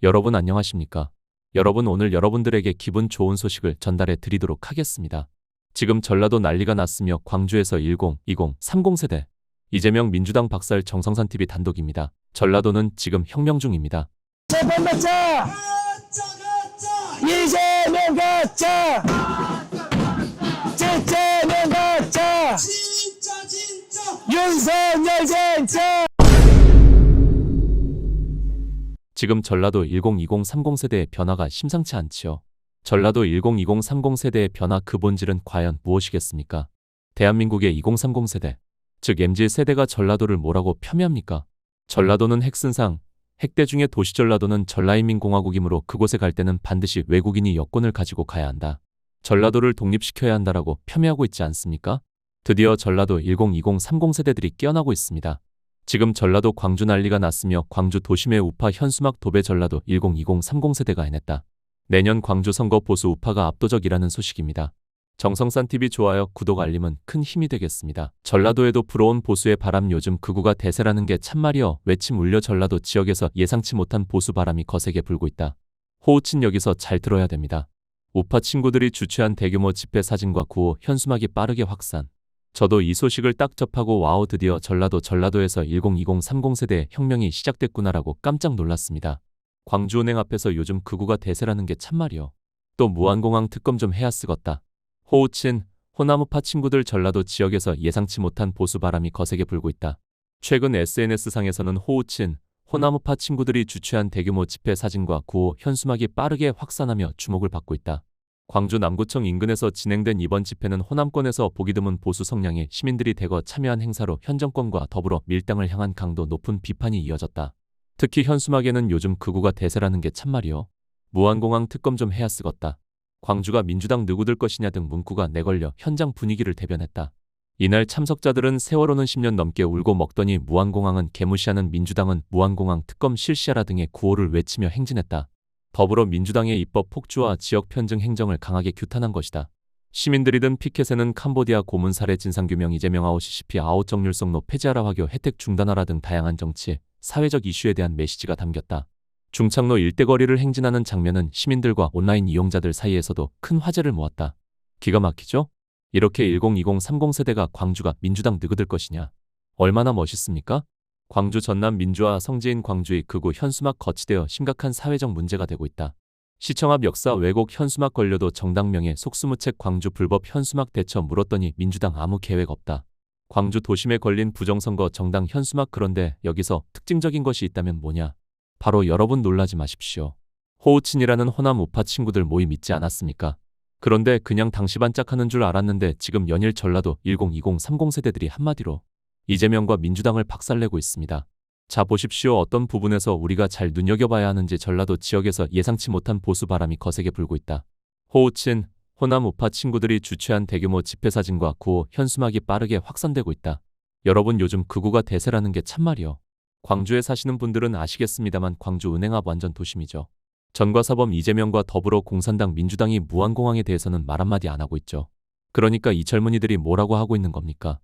여러분 안녕하십니까? 여러분 오늘 여러분들에게 기분 좋은 소식을 전달해 드리도록 하겠습니다. 지금 전라도 난리가 났으며 광주에서 10, 20, 30세대 이재명 민주당 박살 정성산TV 단독입니다. 전라도는 지금 혁명 중입니다. 재판받자! 이재명 가짜! 이재명 가짜! 윤석열 진짜! 지금 전라도 10-20-30세대의 변화가 심상치 않지요. 전라도 10-20-30세대의 변화 그 본질은 과연 무엇이겠습니까? 대한민국의 2030세대, 즉 MZ세대가 전라도를 뭐라고 폄훼합니까? 전라도는 핵순상, 핵대 중의 도시 전라도는 전라인민공화국이므로 그곳에 갈 때는 반드시 외국인이 여권을 가지고 가야 한다. 전라도를 독립시켜야 한다라고 폄훼하고 있지 않습니까? 드디어 전라도 10-20-30세대들이 깨어나고 있습니다. 지금 전라도 광주 난리가 났으며 광주 도심의 우파 현수막 도배 전라도 10-20-30세대가 해냈다. 내년 광주 선거 보수 우파가 압도적이라는 소식입니다. 정성산TV 좋아요, 구독, 알림은 큰 힘이 되겠습니다. 전라도에도 불어온 보수의 바람 요즘 극우가 대세라는 게 참말이여 외침 울려 전라도 지역에서 예상치 못한 보수 바람이 거세게 불고 있다. 호우친 여기서 잘 들어야 됩니다. 우파 친구들이 주최한 대규모 집회 사진과 구호 현수막이 빠르게 확산. 저도 이 소식을 딱 접하고 와우 드디어 전라도에서 10-20-30세대의 혁명이 시작됐구나라고 깜짝 놀랐습니다. 광주은행 앞에서 요즘 극우가 대세라는 게 참말이여. 또 무안공항 특검 좀 해야 쓰겄다. 호우친, 호남우파 친구들 전라도 지역에서 예상치 못한 보수 바람이 거세게 불고 있다. 최근 SNS상에서는 호우친, 호남우파 친구들이 주최한 대규모 집회 사진과 구호 현수막이 빠르게 확산하며 주목을 받고 있다. 광주 남구청 인근에서 진행된 이번 집회는 호남권에서 보기 드문 보수 성향의 시민들이 대거 참여한 행사로 현 정권과 더불어 밀당을 향한 강도 높은 비판이 이어졌다. 특히 현수막에는 요즘 극우가 대세라는 게 참말이여. 무안공항 특검 좀 해야 쓰겄다. 광주가 민주당 누구들 것이냐 등 문구가 내걸려 현장 분위기를 대변했다. 이날 참석자들은 세월호는 10년 넘게 울고 먹더니 무안공항은 개무시하는 민주당은 무안공항 특검 실시하라 등의 구호를 외치며 행진했다. 더불어 민주당의 입법 폭주와 지역 편증 행정을 강하게 규탄한 것이다. 시민들이 든 피켓에는 캄보디아 고문 살해 진상규명 이재명 아웃 CCP 아웃 정률성로 폐지하라 화교 혜택 중단하라 등 다양한 정치, 사회적 이슈에 대한 메시지가 담겼다. 중창로 일대 거리를 행진하는 장면은 시민들과 온라인 이용자들 사이에서도 큰 화제를 모았다. 기가 막히죠? 이렇게 10-20-30세대가 광주가 민주당 누구들 것이냐. 얼마나 멋있습니까? 광주 전남 민주화 성지인 광주의 극우 현수막 거치되어 심각한 사회적 문제가 되고 있다. 시청 앞 역사 왜곡 현수막 걸려도 정당명예 속수무책 광주 불법 현수막 대처 물었더니 민주당 아무 계획 없다. 광주 도심에 걸린 부정선거 정당 현수막 그런데 여기서 특징적인 것이 있다면 뭐냐? 바로 여러분 놀라지 마십시오. 호우친이라는 호남 우파 친구들 모임 있지 않았습니까? 그런데 그냥 당시 반짝하는 줄 알았는데 지금 연일 전라도 10-20-30세대들이 한마디로 이재명과 민주당을 박살내고 있습니다. 자 보십시오. 어떤 부분에서 우리가 잘 눈여겨봐야 하는지 전라도 지역에서 예상치 못한 보수 바람이 거세게 불고 있다. 호우친, 호남 우파 친구들이 주최한 대규모 집회 사진과 구호 현수막이 빠르게 확산되고 있다. 여러분 요즘 극우가 대세라는 게 참말이여. 광주에 사시는 분들은 아시겠습니다만 광주 은행 앞 완전 도심이죠. 전과사범 이재명과 더불어 공산당 민주당이 무안공항에 대해서는 말 한마디 안 하고 있죠. 그러니까 이 젊은이들이 뭐라고 하고 있는 겁니까?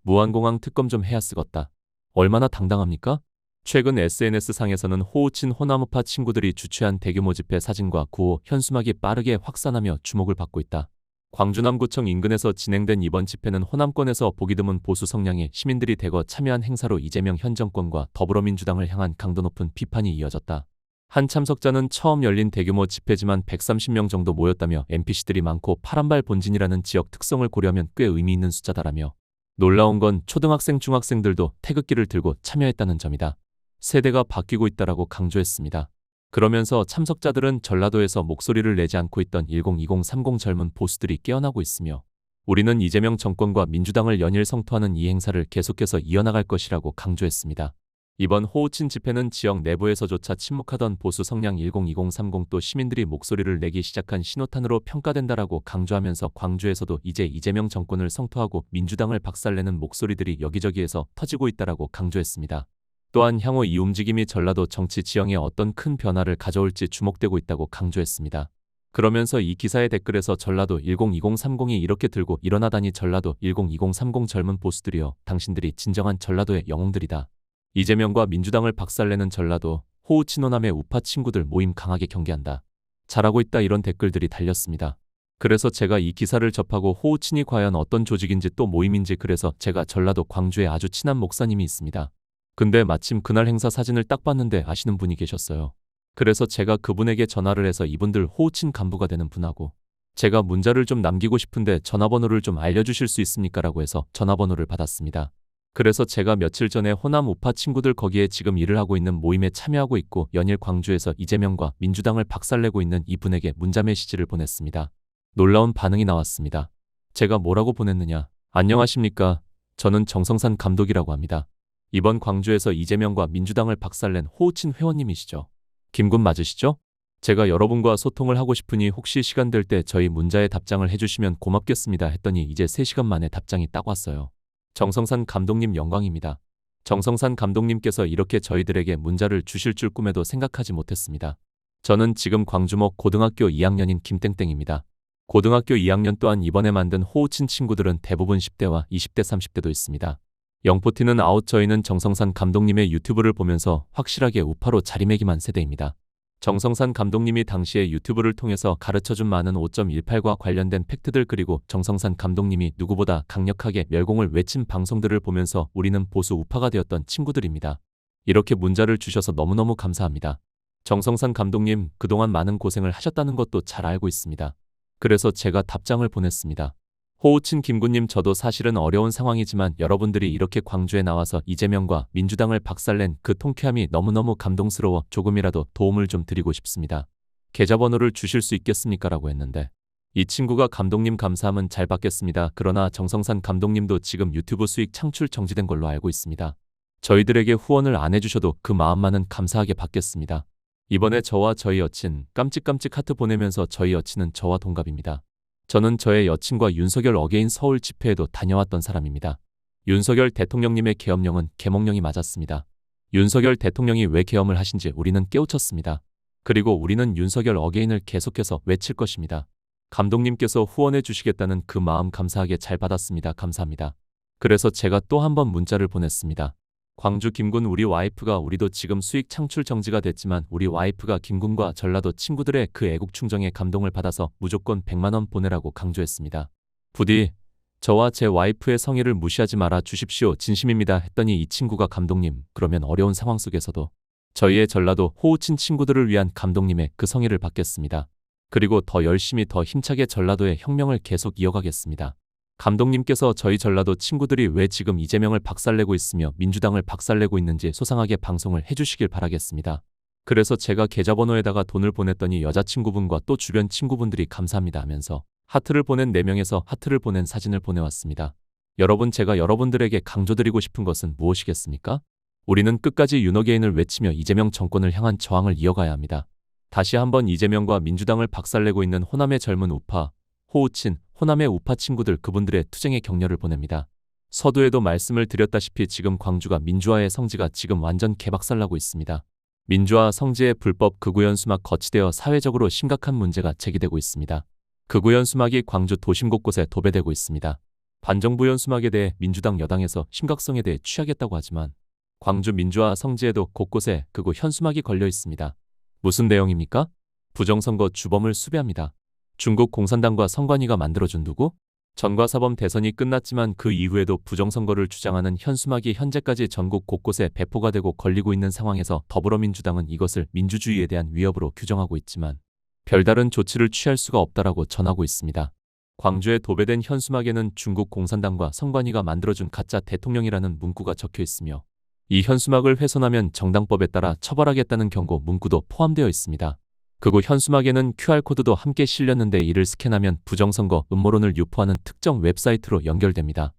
무안공항 특검 좀 해야 쓰겄다. 얼마나 당당합니까? 최근 SNS상에서는 호우친 호남우파 친구들이 주최한 대규모 집회 사진과 구호 현수막이 빠르게 확산하며 주목을 받고 있다. 광주 남구청 인근에서 진행된 이번 집회는 호남권에서 보기 드문 보수 성향의 시민들이 대거 참여한 행사로 이재명 현 정권과 더불어민주당을 향한 강도 높은 비판이 이어졌다. 한 참석자는 처음 열린 대규모 집회지만 130명 정도 모였다며 NPC들이 많고 파란발 본진이라는 지역 특성을 고려하면 꽤 의미 있는 숫자다라며 놀라운 건 초등학생, 중학생들도 태극기를 들고 참여했다는 점이다. 세대가 바뀌고 있다라고 강조했습니다. 그러면서 참석자들은 전라도에서 목소리를 내지 않고 있던 10-20-30 젊은 보수들이 깨어나고 있으며 우리는 이재명 정권과 민주당을 연일 성토하는 이 행사를 계속해서 이어나갈 것이라고 강조했습니다. 이번 호우친 집회는 지역 내부에서조차 침묵하던 보수 성향 10-20-30 또 시민들이 목소리를 내기 시작한 신호탄으로 평가된다라고 강조하면서 광주에서도 이제 이재명 정권을 성토하고 민주당을 박살내는 목소리들이 여기저기에서 터지고 있다라고 강조했습니다. 또한 향후 이 움직임이 전라도 정치 지형에 어떤 큰 변화를 가져올지 주목되고 있다고 강조했습니다. 그러면서 이 기사의 댓글에서 전라도 10-20-30이 이렇게 들고 일어나다니 전라도 10-20-30 젊은 보수들이여 당신들이 진정한 전라도의 영웅들이다. 이재명과 민주당을 박살내는 전라도, 호우친 호남의 우파 친구들 모임 강하게 경계한다. 잘하고 있다 이런 댓글들이 달렸습니다. 그래서 제가 이 기사를 접하고 호우친이 과연 어떤 조직인지 또 모임인지 그래서 제가 전라도 광주에 아주 친한 목사님이 있습니다. 근데 마침 그날 행사 사진을 딱 봤는데 아시는 분이 계셨어요. 그래서 제가 그분에게 전화를 해서 이분들 호우친 간부가 되는 분하고 제가 문자를 좀 남기고 싶은데 전화번호를 좀 알려주실 수 있습니까? 라고 해서 전화번호를 받았습니다. 그래서 제가 며칠 전에 호남 우파 친구들 거기에 지금 일을 하고 있는 모임에 참여하고 있고 연일 광주에서 이재명과 민주당을 박살내고 있는 이분에게 문자 메시지를 보냈습니다. 놀라운 반응이 나왔습니다. 제가 뭐라고 보냈느냐? 안녕하십니까? 저는 정성산 감독이라고 합니다. 이번 광주에서 이재명과 민주당을 박살낸 호우친 회원님이시죠? 김군 맞으시죠? 제가 여러분과 소통을 하고 싶으니 혹시 시간 될 때 저희 문자에 답장을 해주시면 고맙겠습니다 했더니 이제 3시간 만에 답장이 딱 왔어요. 정성산 감독님 영광입니다. 정성산 감독님께서 이렇게 저희들에게 문자를 주실 줄 꿈에도 생각하지 못했습니다. 저는 지금 광주목 고등학교 2학년인 김땡땡입니다. 고등학교 2학년 또한 이번에 만든 호우친 친구들은 대부분 10대와 20대 30대도 있습니다. 영포티는 아웃 저희는 정성산 감독님의 유튜브를 보면서 확실하게 우파로 자리매김한 세대입니다. 정성산 감독님이 당시에 유튜브를 통해서 가르쳐준 많은 5.18과 관련된 팩트들 그리고 정성산 감독님이 누구보다 강력하게 멸공을 외친 방송들을 보면서 우리는 보수 우파가 되었던 친구들입니다. 이렇게 문자를 주셔서 너무너무 감사합니다. 정성산 감독님 그동안 많은 고생을 하셨다는 것도 잘 알고 있습니다. 그래서 제가 답장을 보냈습니다. 호우친 김군님 저도 사실은 어려운 상황이지만 여러분들이 이렇게 광주에 나와서 이재명과 민주당을 박살낸 그 통쾌함이 너무너무 감동스러워 조금이라도 도움을 좀 드리고 싶습니다. 계좌번호를 주실 수 있겠습니까? 라고 했는데 이 친구가 감독님 감사함은 잘 받겠습니다. 그러나 정성산 감독님도 지금 유튜브 수익 창출 정지된 걸로 알고 있습니다. 저희들에게 후원을 안 해주셔도 그 마음만은 감사하게 받겠습니다. 이번에 저와 저희 여친 깜찍깜찍 하트 보내면서 저희 여친은 저와 동갑입니다. 저는 저의 여친과 윤석열 어게인 서울 집회에도 다녀왔던 사람입니다. 윤석열 대통령님의 계엄령은 개몽령이 맞았습니다. 윤석열 대통령이 왜 계엄을 하신지 우리는 깨우쳤습니다. 그리고 우리는 윤석열 어게인을 계속해서 외칠 것입니다. 감독님께서 후원해 주시겠다는 그 마음 감사하게 잘 받았습니다. 감사합니다. 그래서 제가 또 한 번 문자를 보냈습니다. 광주 김군 우리 와이프가 우리도 지금 수익 창출 정지가 됐지만 우리 와이프가 김군과 전라도 친구들의 그 애국 충정에 감동을 받아서 무조건 100만 원 보내라고 강조했습니다. 부디 저와 제 와이프의 성의를 무시하지 말아 주십시오. 진심입니다. 했더니 이 친구가 감독님 그러면 어려운 상황 속에서도 저희의 전라도 호우친 친구들을 위한 감독님의 그 성의를 받겠습니다. 그리고 더 열심히 더 힘차게 전라도의 혁명을 계속 이어가겠습니다. 감독님께서 저희 전라도 친구들이 왜 지금 이재명을 박살내고 있으며 민주당을 박살내고 있는지 소상하게 방송을 해주시길 바라겠습니다. 그래서 제가 계좌번호에다가 돈을 보냈더니 여자친구분과 또 주변 친구분들이 감사합니다 하면서 하트를 보낸 4명에서 하트를 보낸 사진을 보내왔습니다. 여러분 제가 여러분들에게 강조드리고 싶은 것은 무엇이겠습니까? 우리는 끝까지 윤어게인을 외치며 이재명 정권을 향한 저항을 이어가야 합니다. 다시 한번 이재명과 민주당을 박살내고 있는 호남의 젊은 우파, 호우친, 호남의 우파 친구들 그분들의 투쟁의 격려를 보냅니다. 서두에도 말씀을 드렸다시피 지금 광주가 민주화의 성지가 지금 완전 개박살나고 있습니다. 민주화 성지의 불법 극우연 수막 거치되어 사회적으로 심각한 문제가 제기되고 있습니다. 극우연 수막이 광주 도심 곳곳에 도배되고 있습니다. 반정부 연수막에 대해 민주당 여당에서 심각성에 대해 취하겠다고 하지만 광주 민주화 성지에도 곳곳에 극우 현수막이 걸려 있습니다. 무슨 내용입니까? 부정선거 주범을 수배합니다. 중국 공산당과 선관위가 만들어준 누구? 전과사범 대선이 끝났지만 그 이후에도 부정선거를 주장하는 현수막이 현재까지 전국 곳곳에 배포가 되고 걸리고 있는 상황에서 더불어민주당은 이것을 민주주의에 대한 위협으로 규정하고 있지만 별다른 조치를 취할 수가 없다라고 전하고 있습니다. 광주에 도배된 현수막에는 중국 공산당과 선관위가 만들어준 가짜 대통령이라는 문구가 적혀 있으며 이 현수막을 훼손하면 정당법에 따라 처벌하겠다는 경고 문구도 포함되어 있습니다. 그리고 현수막에는 QR코드도 함께 실렸는데 이를 스캔하면 부정선거 음모론을 유포하는 특정 웹사이트로 연결됩니다.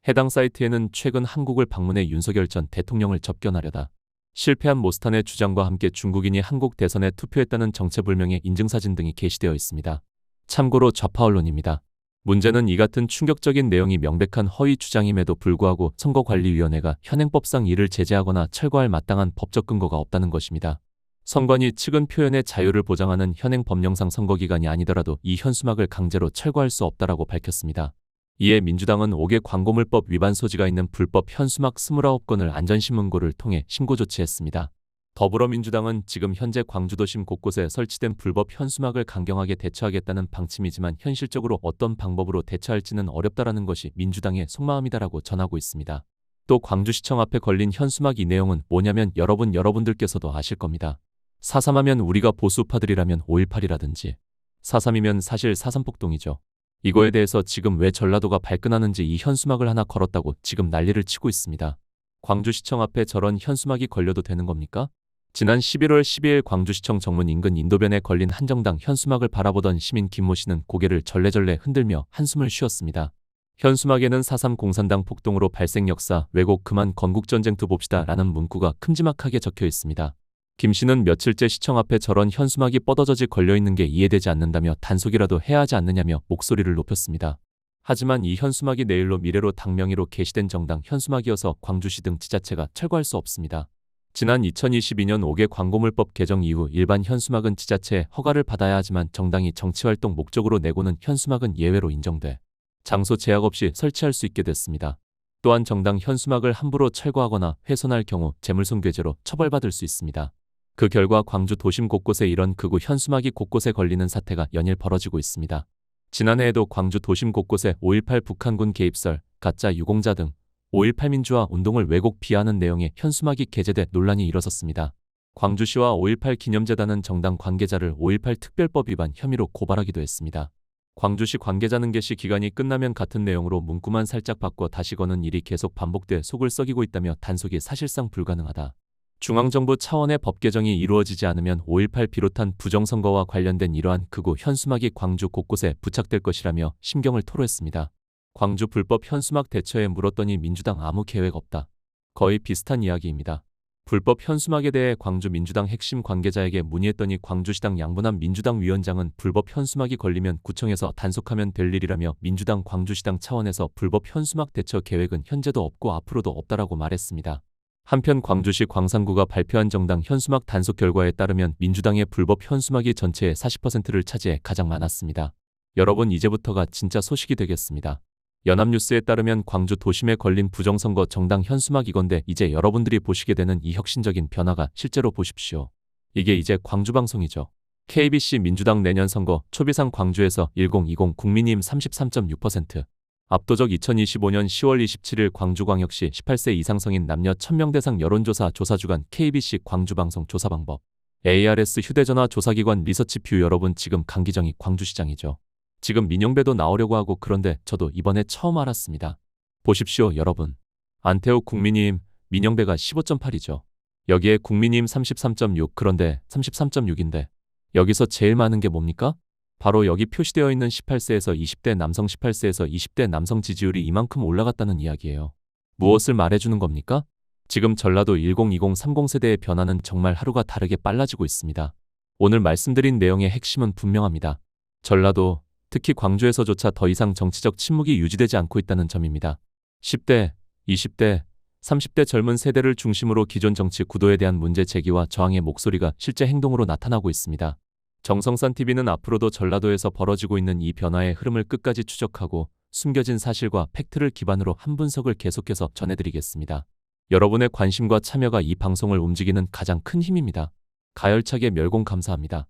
해당 사이트에는 최근 한국을 방문해 윤석열 전 대통령을 접견하려다 실패한 모스탄의 주장과 함께 중국인이 한국 대선에 투표했다는 정체불명의 인증사진 등이 게시되어 있습니다. 참고로 좌파 언론입니다. 문제는 이 같은 충격적인 내용이 명백한 허위 주장임에도 불구하고 선거관리위원회가 현행법상 이를 제재하거나 철거할 마땅한 법적 근거가 없다는 것입니다. 선관위 측은 표현의 자유를 보장하는 현행 법령상 선거기간이 아니더라도 이 현수막을 강제로 철거할 수 없다라고 밝혔습니다. 이에 민주당은 5개 광고물법 위반 소지가 있는 불법 현수막 29건을 안전신문고를 통해 신고 조치했습니다. 더불어민주당은 지금 현재 광주도심 곳곳에 설치된 불법 현수막을 강경하게 대처하겠다는 방침이지만 현실적으로 어떤 방법으로 대처할지는 어렵다라는 것이 민주당의 속마음이다라고 전하고 있습니다. 또 광주시청 앞에 걸린 현수막 이 내용은 뭐냐면 여러분들께서도 아실 겁니다. 4.3하면 우리가 보수파들이라면 5.18이라든지 4.3이면 사실 4.3폭동이죠. 이거에 대해서 지금 왜 전라도가 발끈하는지 이 현수막을 하나 걸었다고 지금 난리를 치고 있습니다. 광주시청 앞에 저런 현수막이 걸려도 되는 겁니까? 지난 11월 12일 광주시청 정문 인근 인도변에 걸린 한정당 현수막을 바라보던 시민 김모 씨는 고개를 절레절레 흔들며 한숨을 쉬었습니다. 현수막에는 4.3 공산당 폭동으로 발생 역사 왜곡 그만 건국전쟁투 봅시다 라는 문구가 큼지막하게 적혀 있습니다. 김 씨는 며칠째 시청 앞에 저런 현수막이 뻗어져지 걸려있는 게 이해되지 않는다며 단속이라도 해야 하지 않느냐며 목소리를 높였습니다. 하지만 이 현수막이 내일로 미래로 당명의로 게시된 정당 현수막이어서 광주시 등 지자체가 철거할 수 없습니다. 지난 2022년 5개 광고물법 개정 이후 일반 현수막은 지자체의 허가를 받아야 하지만 정당이 정치활동 목적으로 내고는 현수막은 예외로 인정돼 장소 제약 없이 설치할 수 있게 됐습니다. 또한 정당 현수막을 함부로 철거하거나 훼손할 경우 재물손괴죄로 처벌받을 수 있습니다. 그 결과 광주 도심 곳곳에 이런 극우 현수막이 곳곳에 걸리는 사태가 연일 벌어지고 있습니다. 지난해에도 광주 도심 곳곳에 5.18 북한군 개입설, 가짜 유공자 등 5.18 민주화 운동을 왜곡 비하하는 내용의 현수막이 게재돼 논란이 일어섰습니다. 광주시와 5.18 기념재단은 정당 관계자를 5.18 특별법 위반 혐의로 고발하기도 했습니다. 광주시 관계자는 게시 기간이 끝나면 같은 내용으로 문구만 살짝 바꿔 다시 거는 일이 계속 반복돼 속을 썩이고 있다며 단속이 사실상 불가능하다. 중앙정부 차원의 법 개정이 이루어지지 않으면 5.18 비롯한 부정선거와 관련된 이러한 극우 현수막이 광주 곳곳에 부착될 것이라며 심경을 토로했습니다. 광주 불법 현수막 대처에 물었더니 민주당 아무 계획 없다. 거의 비슷한 이야기입니다. 불법 현수막에 대해 광주 민주당 핵심 관계자에게 문의했더니 광주시당 양분한 민주당 위원장은 불법 현수막이 걸리면 구청에서 단속하면 될 일이라며 민주당 광주시당 차원에서 불법 현수막 대처 계획은 현재도 없고 앞으로도 없다라고 말했습니다. 한편 광주시 광산구가 발표한 정당 현수막 단속 결과에 따르면 민주당의 불법 현수막이 전체의 40%를 차지해 가장 많았습니다. 여러분 이제부터가 진짜 소식이 되겠습니다. 연합뉴스에 따르면 광주 도심에 걸린 부정선거 정당 현수막 이건데 이제 여러분들이 보시게 되는 이 혁신적인 변화가 실제로 보십시오. 이게 이제 광주방송이죠. KBC 민주당 내년 선거 초비상 광주에서 1020 국민의힘 33.6%. 압도적 2025년 10월 27일 광주광역시 18세 이상 성인 남녀 1000명 대상 여론조사 조사주간 KBC 광주방송 조사방법 ARS 휴대전화 조사기관 리서치뷰 여러분 지금 강기정이 광주시장이죠. 지금 민영배도 나오려고 하고 그런데 저도 이번에 처음 알았습니다. 보십시오 여러분. 안태욱 국민의힘 민영배가 15.8이죠. 여기에 국민의힘 33.6 그런데 33.6인데 여기서 제일 많은 게 뭡니까? 바로 여기 표시되어 있는 18세에서 20대 남성 18세에서 20대 남성 지지율이 이만큼 올라갔다는 이야기예요. 무엇을 말해주는 겁니까? 지금 전라도 1020-30 세대의 변화는 정말 하루가 다르게 빨라지고 있습니다. 오늘 말씀드린 내용의 핵심은 분명합니다. 전라도, 특히 광주에서조차 더 이상 정치적 침묵이 유지되지 않고 있다는 점입니다. 10대, 20대, 30대 젊은 세대를 중심으로 기존 정치 구도에 대한 문제 제기와 저항의 목소리가 실제 행동으로 나타나고 있습니다. 정성산TV는 앞으로도 전라도에서 벌어지고 있는 이 변화의 흐름을 끝까지 추적하고 숨겨진 사실과 팩트를 기반으로 한 분석을 계속해서 전해드리겠습니다. 여러분의 관심과 참여가 이 방송을 움직이는 가장 큰 힘입니다. 가열차게 멸공 감사합니다.